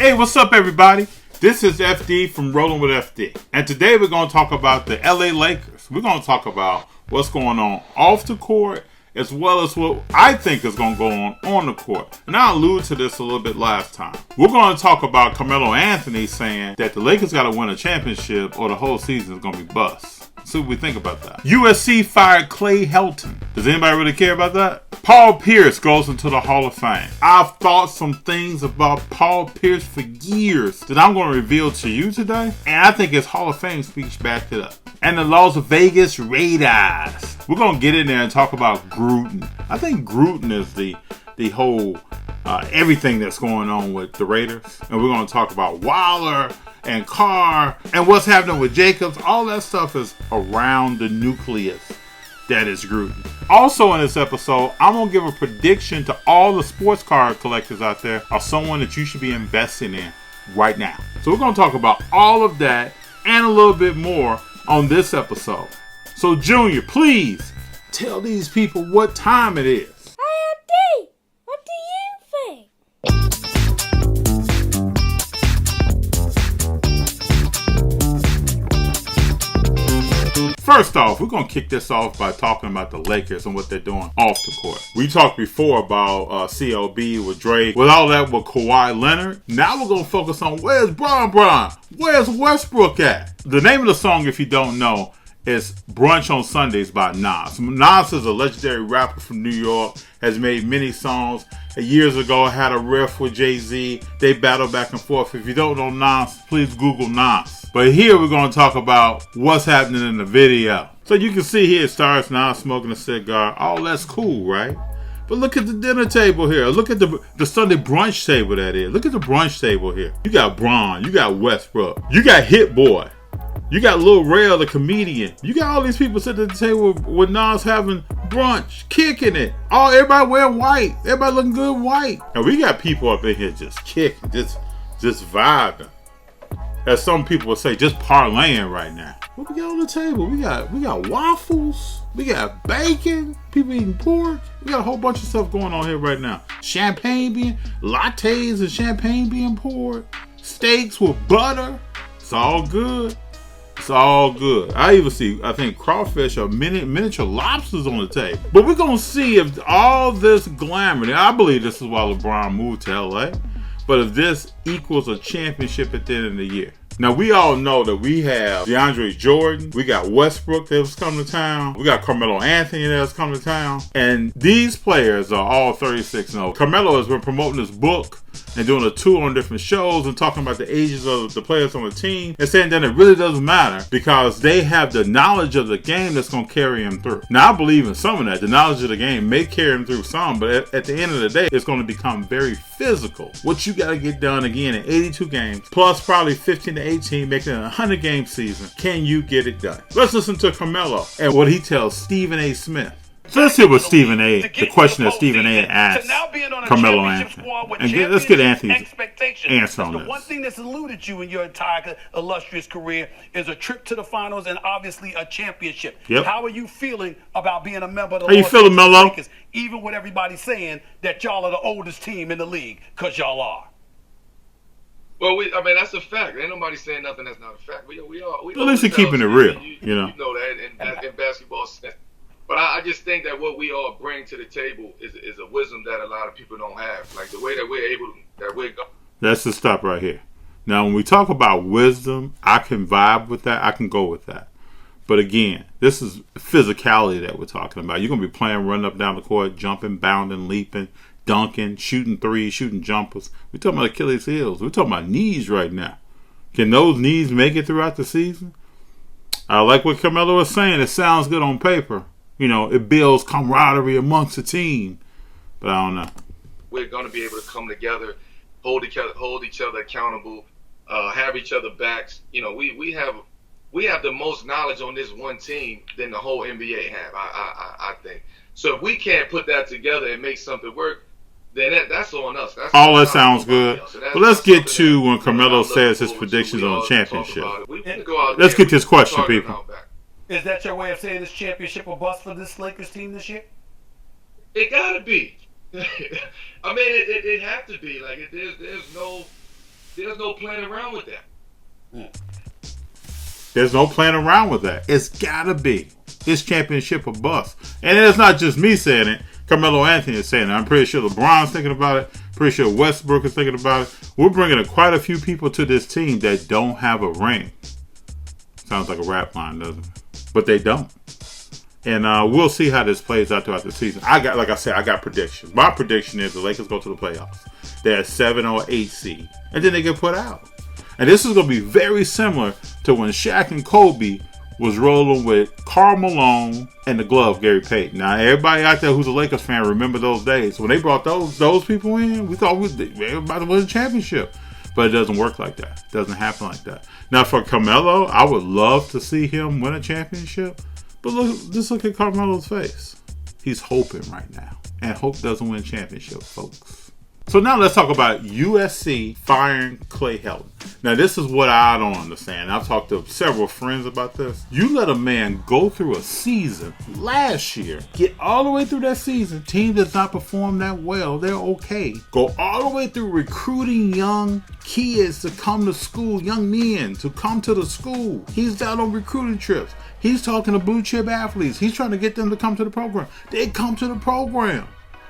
Hey, what's up, everybody? This is FD from Rolling with FD. And today we're going to talk about the LA Lakers. We're going to talk about what's going on off the court as well as what I think is going to go on the court. And I alluded to this a little bit last time. We're going to talk about Carmelo Anthony saying that the Lakers got to win a championship or the whole season is going to be bust. See what we think about that. USC fired Clay Helton. Does anybody really care about that? Paul Pierce goes into the Hall of Fame. I've thought some things about Paul Pierce for years that I'm going to reveal to you today. And I think his Hall of Fame speech backed it up. And the Las Vegas Raiders. We're going to get in there and talk about Gruden. I think Gruden is the whole everything that's going on with the Raiders. And we're going to talk about Waller and Carr and what's happening with Jacobs. All that stuff is around the nucleus that is Gruden. Also in this episode, I'm going to give a prediction to all the sports card collectors out there of someone that you should be investing in right now. So we're going to talk about all of that and a little bit more on this episode. So Junior, please tell these people what time it is. Hey, what do you think? First off, we're going to kick this off by talking about the Lakers and what they're doing off the court. We talked before about CLB with Drake, with all that with Kawhi Leonard. Now we're going to focus on where's Bron? Where's Westbrook at? The name of the song, if you don't know, is Brunch on Sundays by Nas. Nas is a legendary rapper from New York, has made many songs. Years ago, had a riff with Jay-Z. They battle back and forth. If you don't know Nas, please Google Nas. But here we're going to talk about what's happening in the video. So you can see here it starts Nas smoking a cigar. Oh, that's cool, right? But look at the dinner table here. Look at the Sunday brunch table that is. Look at the brunch table here. You got Bron. You got Westbrook. You got Hit Boy. You got Lil Rel, the comedian. You got all these people sitting at the table with Nas having brunch, kicking it. Oh, everybody wearing white. Everybody looking good white. And we got people up in here just kicking, just vibing. As some people would say, just parlaying right now. What we got on the table? We got waffles. We got bacon. People eating pork. We got a whole bunch of stuff going on here right now. Lattes and champagne being poured. Steaks with butter. It's all good. It's all good. I even see, I think, crawfish or miniature lobsters on the table. But we're going to see if all this glamour, I believe this is why LeBron moved to LA, but if this equals a championship at the end of the year. Now, we all know that we have DeAndre Jordan. We got Westbrook that was coming to town. We got Carmelo Anthony that was coming to town. And these players are all 36-0. Carmelo has been promoting his book and doing a tour on different shows and talking about the ages of the players on the team and saying that it really doesn't matter because they have the knowledge of the game that's going to carry him through. Now, I believe in some of that. The knowledge of the game may carry him through some, but at the end of the day, it's going to become very physical. What you got to get done again in 82 games, plus probably 15 to 18, making it a 100-game season. Can you get it done? Let's listen to Carmelo and what he tells Stephen A. Smith. So let's hear what the question that Stephen A. asked Carmelo Anthony. And let's get Anthony's answer on this. The one thing that's eluded you in your entire illustrious career is a trip to the finals and obviously a championship. Yep. How are you feeling about being a member of the How you feeling, Melo? Lakers, even with everybody saying that y'all are the oldest team in the league? Because y'all are. Well, that's a fact. Ain't nobody saying nothing that's not a fact. We at least you're keeping it real, you know. You know that in basketball sense. But I just think that what we all bring to the table is a wisdom that a lot of people don't have. Like the way that we're going. Let's just stop right here. Now, when we talk about wisdom, I can vibe with that. I can go with that. But again, this is physicality that we're talking about. You're going to be playing, running up down the court, jumping, bounding, leaping, dunking, shooting threes, shooting jumpers. We're talking about Achilles heels. We're talking about knees right now. Can those knees make it throughout the season? I like what Carmelo was saying. It sounds good on paper. You know, it builds camaraderie amongst the team. But I don't know. We're going to be able to come together, hold each other accountable, have each other backs. You know, we have the most knowledge on this one team than the whole NBA have, I think. So if we can't put that together and make something work, then that's on us. All that sounds good. But let's get to when Carmelo says his predictions on the championship. Let's get this question, people. Is that your way of saying this championship will bust for this Lakers team this year? It gotta be. I mean, it have to be. Like, there's no There's no playing around with that. There's no playing around with that. It's gotta be. It's championship or bust. And it's not just me saying it. Carmelo Anthony is saying it. I'm pretty sure LeBron's thinking about it. Pretty sure Westbrook is thinking about it. We're bringing quite a few people to this team that don't have a ring. Sounds like a rap line, doesn't it? But they don't. And we'll see how this plays out throughout the season. I got predictions. My prediction is the Lakers go to the playoffs. They're a 7 or 8 seed. And then they get put out. And this is going to be very similar to when Shaq and Kobe was rolling with Karl Malone and the glove Gary Payton. Now, everybody out there who's a Lakers fan remember those days. When they brought those people in, we thought everybody was a championship. But it doesn't work like that. It doesn't happen like that. Now, for Carmelo, I would love to see him win a championship. But just look at Carmelo's face. He's hoping right now. And hope doesn't win championship, folks. So now let's talk about USC firing Clay Helton. Now this is what I don't understand. I've talked to several friends about this. You let a man go through a season last year, get all the way through that season, team does not perform that well, they're okay. Go all the way through recruiting young kids to come to school, young men to come to the school. He's out on recruiting trips. He's talking to blue chip athletes. He's trying to get them to come to the program. They come to the program.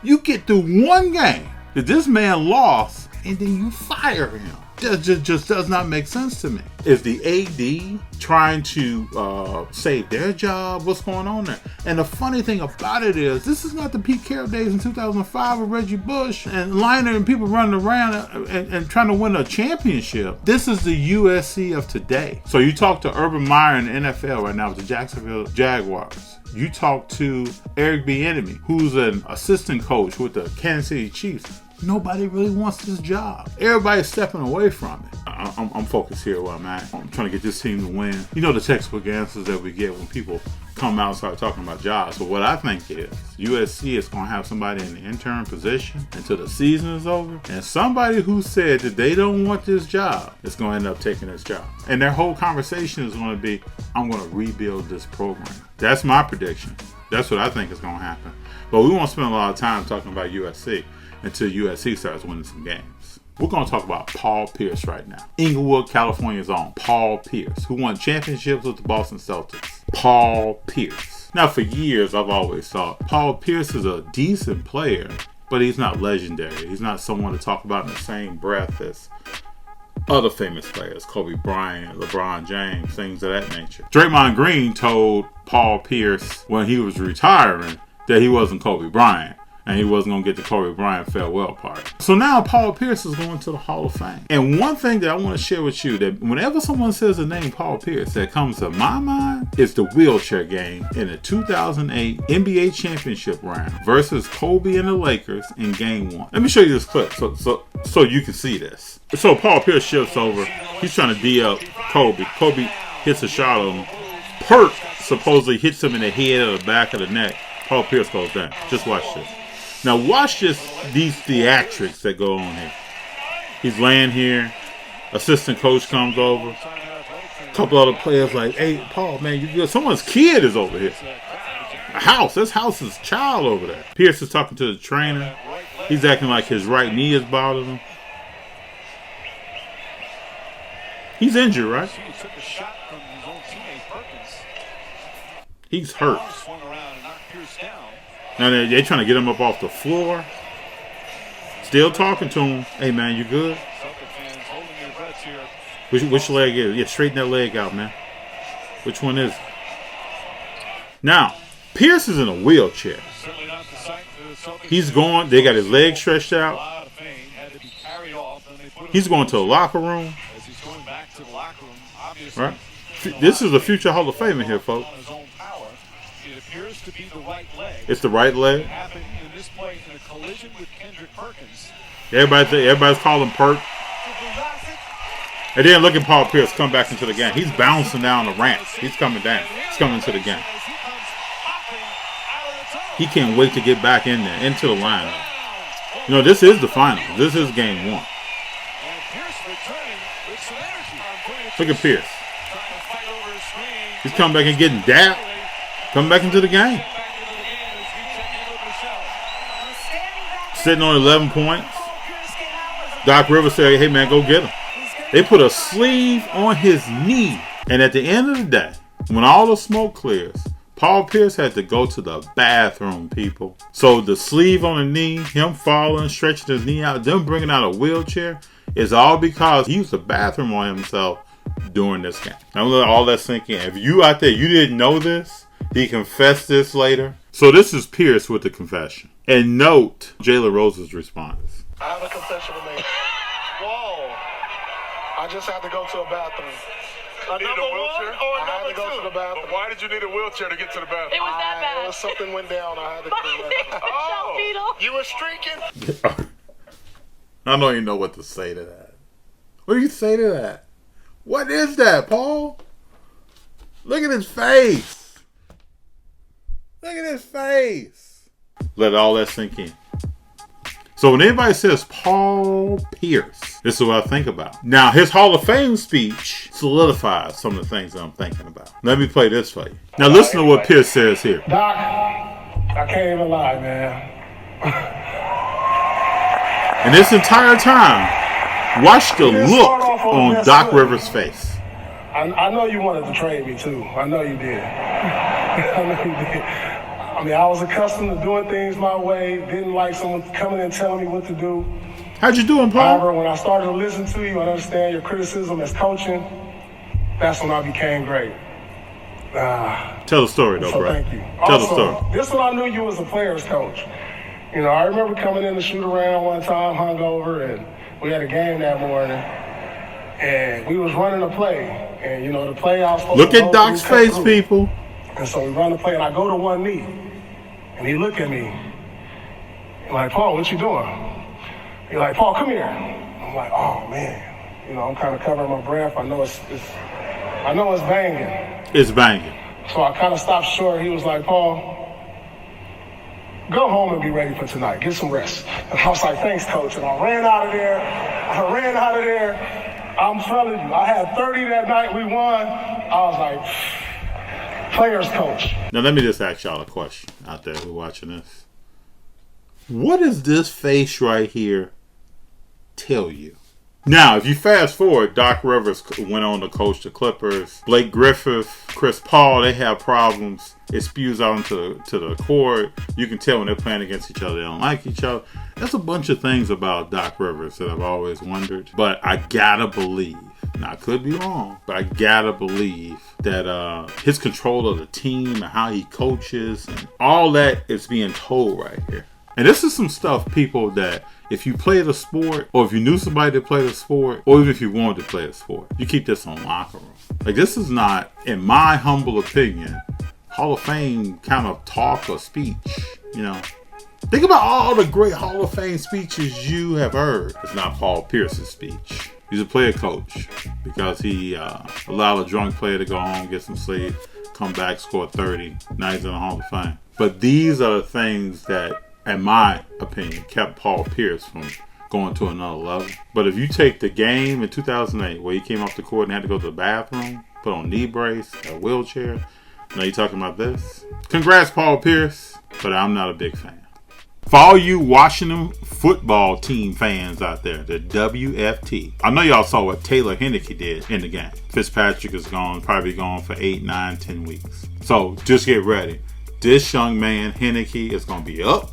You get through one game that this man lost, and then you fire him. That just does not make sense to me. Is the AD trying to save their job? What's going on there? And the funny thing about it is, this is not the Pete Carroll days in 2005 with Reggie Bush and Liner and people running around and trying to win a championship. This is the USC of today. So you talk to Urban Meyer in the NFL right now with the Jacksonville Jaguars. You talk to Eric Bieniemy, who's an assistant coach with the Kansas City Chiefs. Nobody really wants this job. Everybody's stepping away from it. I'm focused here where I'm at. I'm trying to get this team to win. You know the textbook answers that we get when people come out and start talking about jobs. But what I think is USC is going to have somebody in the interim position until the season is over. And somebody who said that they don't want this job is going to end up taking this job. And their whole conversation is going to be, I'm going to rebuild this program. That's my prediction. That's what I think is going to happen. But we won't spend a lot of time talking about USC until USC starts winning some games. We're going to talk about Paul Pierce right now. Inglewood, California's own Paul Pierce, who won championships with the Boston Celtics. Paul Pierce. Now, for years, I've always thought Paul Pierce is a decent player, but he's not legendary. He's not someone to talk about in the same breath as other famous players, Kobe Bryant, LeBron James, things of that nature. Draymond Green told Paul Pierce when he was retiring that he wasn't Kobe Bryant. And he wasn't going to get the Kobe Bryant farewell party. So now Paul Pierce is going to the Hall of Fame. And one thing that I want to share with you, that whenever someone says the name Paul Pierce, that comes to my mind is the wheelchair game in the 2008 NBA championship round versus Kobe and the Lakers in Game 1. Let me show you this clip so you can see this. So Paul Pierce shifts over. He's trying to D up Kobe. Kobe hits a shot on him. Perk supposedly hits him in the head or the back of the neck. Paul Pierce goes down. Just watch this. Now watch these theatrics that go on here. He's laying here. Assistant coach comes over. A couple other players like, hey, Paul, man, you good? Someone's kid is over here. A house. This house's child over there. Pierce is talking to the trainer. He's acting like his right knee is bothering him. He's injured, right? He's hurt. Now they're trying to get him up off the floor. Still talking to him. Hey, man, you good? Which leg is it? Yeah, straighten that leg out, man. Which one is it? Now, Pierce is in a wheelchair. He's going. They got his legs stretched out. He's going to the locker room. Right? This is a future Hall of Famer here, folks. To be the right leg. It's the right leg. Happened in this play in a collision with Kendrick Perkins. Everybody's calling Perk. And then look at Paul Pierce come back into the game. He's bouncing down the ramp. He's coming down. He's coming into the game. He can't wait to get back in there, into the lineup. You know, this is the final. This is Game 1. Look at Pierce. He's coming back and getting dapped. Come back into the game. Sitting on 11 points. Doc Rivers said, hey, man, go get him. They put a sleeve on his knee. And at the end of the day, when all the smoke clears, Paul Pierce had to go to the bathroom, people. So the sleeve on the knee, him falling, stretching his knee out, them bringing out a wheelchair, is all because he used the bathroom on himself during this game. I'm gonna let all that sink in. If you out there, you didn't know this, he confessed this later. So this is Pierce with the confession. And note Jalen Rose's response. I have a confession to make. Whoa. I just had to go to a bathroom. You need a wheelchair? I had to go to the bathroom. But why did you need a wheelchair to get to the bathroom? It was that bad. Something went down. I had to go to the bathroom. Oh, you were streaking? I don't even know what to say to that. What do you say to that? What is that, Paul? Look at his face. Look at his face. Let all that sink in. So when anybody says Paul Pierce, this is what I think about. Now, his Hall of Fame speech solidifies some of the things that I'm thinking about. Let me play this for you. Now, listen to what Pierce says here. Doc, I can't even lie, man. And this entire time, watch the look on Doc Rivers' face. I know you wanted to trade me, too. I know you did. I know you did. I mean, I was accustomed to doing things my way. Didn't like someone coming and telling me what to do. How'd you doing, Paul? However, when I started to listen to you and understand your criticism as coaching, that's when I became great. Tell the story, though, So bro. thank you. Tell Also, the story. this one I knew you was a player's coach. You know, I remember coming in to shoot around one time, hungover, and we had a game that morning, and we was running a play, and you know the play I was supposed Look to at go Doc's through, face, cut through. people. And so we run the play, and I go to one knee, and he look at me, like, Paul, what you doing? He's like, Paul, come here. I'm like, oh man, you know, I'm kind of covering my breath. I know it's banging. It's banging. So I kind of stopped short. He was like, Paul, go home and be ready for tonight. Get some rest. And I was like, thanks, coach. And I ran out of there. I'm telling you, I had 30 that night. We won. I was like, players coach. Now, let me just ask y'all a question out there who watching this. What does this face right here tell you? Now, if you fast forward, Doc Rivers went on to coach the Clippers. Blake Griffin, Chris Paul, they have problems. It spews out into the court. You can tell when they're playing against each other, they don't like each other. There's a bunch of things about Doc Rivers that I've always wondered. But I gotta believe, now I could be wrong, but I gotta believe that his control of the team and how he coaches and all that is being told right here. And this is some stuff, people, that if you play the sport, or if you knew somebody that played a sport, or even if you wanted to play a sport, you keep this on locker room. Like, this is not, in my humble opinion, Hall of Fame kind of talk or speech, you know. Think about all the great Hall of Fame speeches you have heard. It's not Paul Pierce's speech. He's a player coach because he allowed a drunk player to go home, get some sleep, come back, score 30. Now he's in the Hall of Fame. But these are the things that, in my opinion, kept Paul Pierce from going to another level. But if you take the game in 2008 where he came off the court and had to go to the bathroom, put on knee brace, a wheelchair, now you're talking about this? Congrats, Paul Pierce, but I'm not a big fan. For all you Washington football team fans out there, the WFT, I know y'all saw what Taylor Heineke did in the game. Fitzpatrick is gone, probably gone for 8, 9, 10 weeks. So just get ready. This young man, Heineke, is going to be up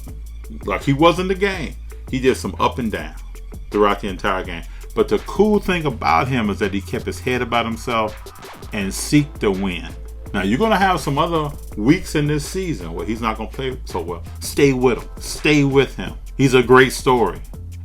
like he was in the game. He did some up and down throughout the entire game. But the cool thing about him is that he kept his head about himself and seeked to win. Now, you're going to have some other weeks in this season where he's not going to play so well. Stay with him. Stay with him. He's a great story.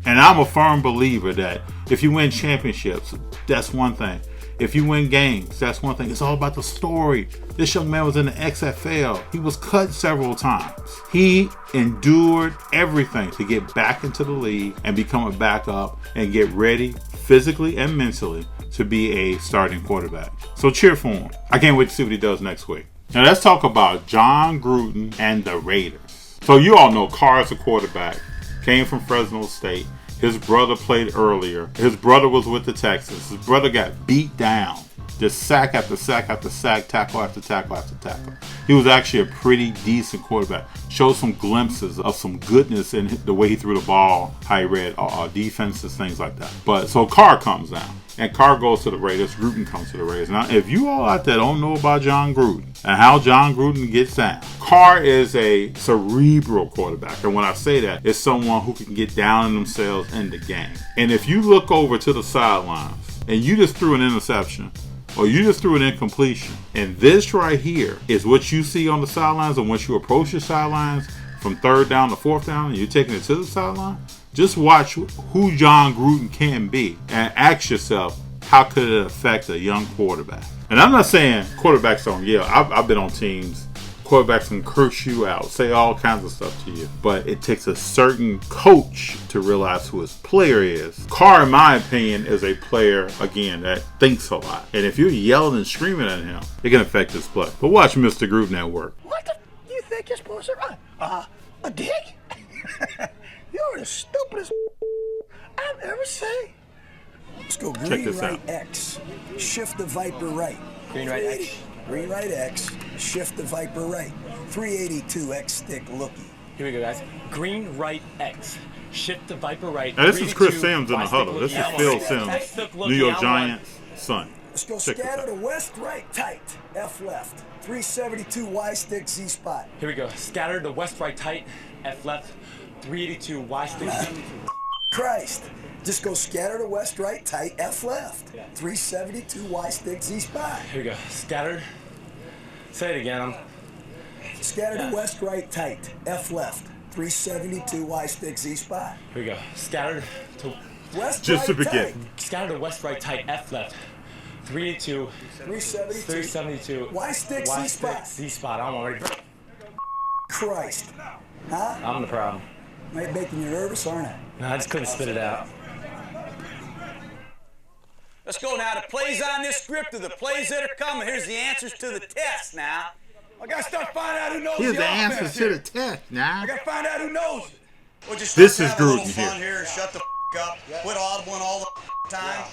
And I'm a firm believer that if you win championships, that's one thing. If you win games, that's one thing. It's all about the story. This young man was in the XFL. He was cut several times. He endured everything to get back into the league and become a backup and get ready physically and mentally to be a starting quarterback. So cheer for him. I can't wait to see what he does next week. Now let's talk about John Gruden and the Raiders. So you all know Carr is a quarterback. Came from Fresno State. His brother played earlier. His brother was with the Texans. His brother got beat down. Just sack after sack after sack, tackle after tackle after tackle. He was actually a pretty decent quarterback. Showed some glimpses of some goodness in the way he threw the ball, how he read defenses, things like that. But so Carr comes down. and Carr goes to the Raiders, Gruden comes to the Raiders. Now, if you all out there don't know about John Gruden and how John Gruden gets down, Carr is a cerebral quarterback. And when I say that, it's someone who can get down on themselves in the game. And if you look over to the sidelines and you just threw an interception, or you just threw an incompletion, and this right here is what you see on the sidelines, and once you approach the sidelines from third down to fourth down, and you're taking it to the sideline, just watch who John Gruden can be and ask yourself, how could it affect a young quarterback? And I'm not saying quarterbacks don't yell. I've been on teams, quarterbacks can curse you out, say all kinds of stuff to you, but it takes a certain coach to realize who his player is. Carr, in my opinion, is a player, again, that thinks a lot. And if you're yelling and screaming at him, it can affect his play. But watch Mr. Gruden at work. What the you think you're supposed to run? A dick? You're the stupidest I've ever seen. Let's go green right X. Shift the Viper right. Green right X. Green right X. Shift the Viper right. 382 X stick looky. Here we go, guys. Green right X. Shift the Viper right. Now, this is Chris Sims in the huddle. This is Phil Sims, New York Giants' son. Let's go scatter to west right tight. F left. 372 Y stick Z spot. Here we go. Scatter to west right tight. F left. 382 Y stick Z. Christ. Just go scatter to west right tight. F left. 372 Y stick Z spot. Here we go. Scattered. Say it again. Scatter to west right tight. F left. 372 Y stick Z spot. Here we go. Scattered to west just right to begin. Tight. Scatter to west right tight. F left. 382. 372. Y stick Z spot. Z spot. I'm already. Christ. Huh? I'm the problem. Am I making you nervous, aren't I? No, I just couldn't spit it out. Let's go now. The plays on this script are the plays that are coming. Here's the answers to the test now. I gotta start finding out who knows Here's the offense answers here. to the test now. I gotta find out who knows it. We'll just This is have a little Gruden fun here. and shut the up. Quit audibling all the time.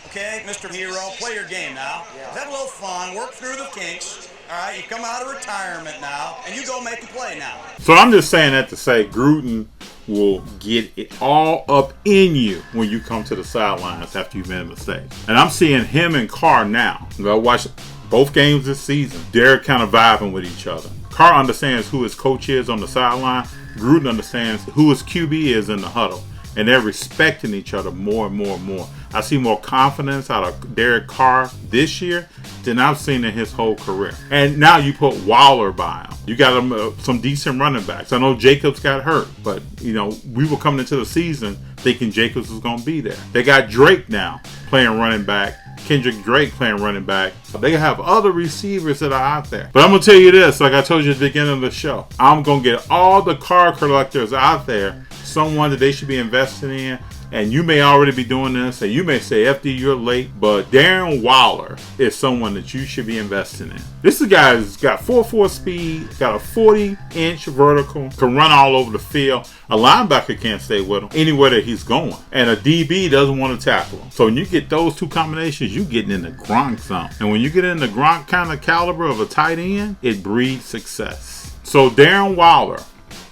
Okay, Mr. Hero, play your game now. Have a little fun. Work through the kinks. All right, you come out of retirement now, and you go make a play now. So I'm just saying that to say Gruden will get it all up in you when you come to the sidelines after you've made a mistake. And I'm seeing him and Carr now. I watched both games this season. They're kind of vibing with each other. Carr understands who his coach is on the sideline. Gruden understands who his QB is in the huddle. And they're respecting each other more and more and more. I see more confidence out of Derek Carr this year than I've seen in his whole career. And now you put Waller by him. You got him some decent running backs. I know Jacobs got hurt, but we were coming into the season thinking Jacobs was going to be there. They got Drake now playing running back. Kendrick Drake playing running back. They have other receivers that are out there. But I'm going to tell you this, like I told you at the beginning of the show, I'm going to get all the car collectors out there, someone that they should be investing in. And you may already be doing this, and you may say, FD, you're late, but Darren Waller is someone that you should be investing in. This is a guy who's got 4.4 speed, got a 40-inch vertical, can run all over the field. A linebacker can't stay with him anywhere that he's going. And a DB doesn't want to tackle him. So when you get those two combinations, you're getting in the Gronk zone. And when you get in the Gronk kind of caliber of a tight end, it breeds success. So Darren Waller,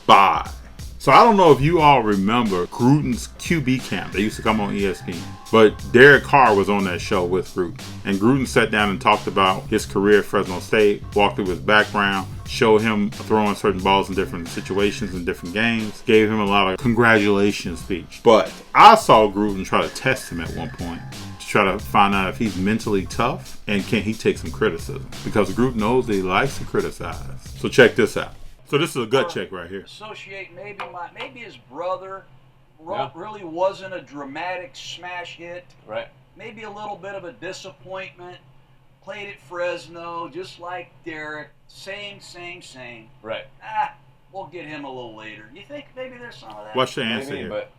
bye. So I don't know if you all remember Gruden's QB camp. They used to come on ESPN. But Derek Carr was on that show with Gruden. And Gruden sat down and talked about his career at Fresno State, walked through his background, showed him throwing certain balls in different situations in different games, gave him a lot of congratulations speech. But I saw Gruden try to test him at one point to try to find out if he's mentally tough and can he take some criticism. Because Gruden knows that he likes to criticize. So check this out. So this is a gut check right here. Associate maybe his brother really wasn't a dramatic smash hit. Right. Maybe a little bit of a disappointment. Played at Fresno, just like Derek. Same. Right. We'll get him a little later. You think maybe there's some of that? Watch the answer here. But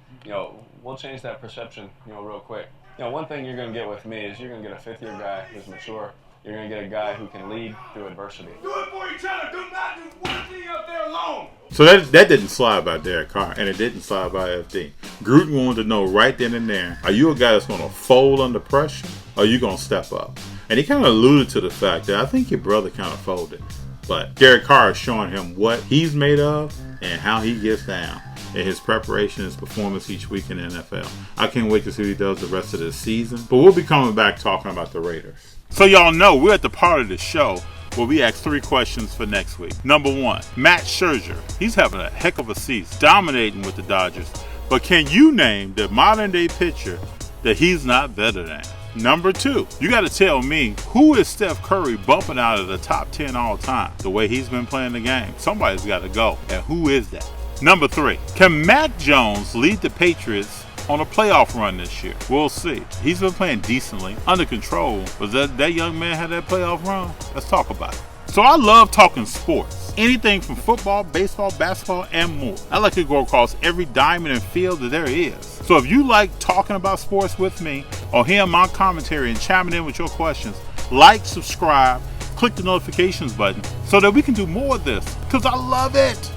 we'll change that perception, real quick. One thing you're going to get with me is you're going to get a fifth-year guy who's mature. You're going to get a guy who can lead through adversity. Do it for each other. Do not do one thing out there alone. So that didn't slide by Derek Carr, and it didn't slide by FD. Gruden wanted to know right then and there, are you a guy that's going to fold under pressure, or are you going to step up? And he kind of alluded to the fact that I think your brother kind of folded. But Derek Carr is showing him what he's made of and how he gets down. in his preparation, his performance each week in the NFL. I can't wait to see what he does the rest of the season. But we'll be coming back talking about the Raiders. So y'all know we're at the part of the show where we ask 3 questions for next week. Number 1, Matt Scherzer. He's having a heck of a season, dominating with the Dodgers. But can you name the modern day pitcher that he's not better than? Number 2, you got to tell me, who is Steph Curry bumping out of the top 10 all time? The way he's been playing the game. Somebody's got to go. And who is that? Number 3, can Mac Jones lead the Patriots on a playoff run this year? We'll see. He's been playing decently, under control. But that young man had that playoff run? Let's talk about it. So I love talking sports. Anything from football, baseball, basketball, and more. I like to go across every diamond and field that there is. So if you like talking about sports with me, or hearing my commentary and chiming in with your questions, like, subscribe, click the notifications button so that we can do more of this, because I love it.